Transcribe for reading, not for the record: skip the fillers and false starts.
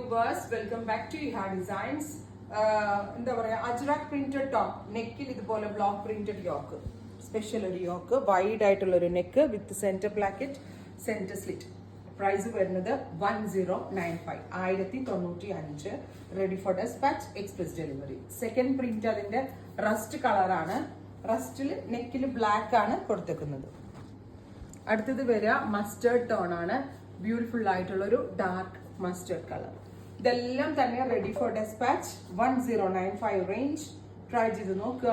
Viewers, welcome back to Iha Designs. എന്താ പറയാ Ajrak printed top നെക്കിൽ ഇതുപോലെ ബ്ലോക്ക് പ്രിന്റഡ് യോക്ക് സ്പെഷ്യൽ ഒരു യോക്ക് വൈഡ് ആയിട്ടുള്ള ഒരു neck with center placket center slit price വരുന്നത് 1095 ready for dispatch express delivery second print അതിന്റെ rust കളറാണ് റസ്റ്റിൽ നെക്കിൽ ബ്ലാക്ക് ആണ് കൊടുത്തേക്കുന്നത് അടുത്തത് വരിക മസ്റ്റേർഡ് ടോൺ ആണ് ബ്യൂട്ടിഫുൾ ആയിട്ടുള്ള ഒരു ഡാർക്ക് മസ്റ്റേർഡ് കളർ ഇതെല്ലാം തന്നെ ready for dispatch 1095 range try ചെയ്ത് നോക്കുക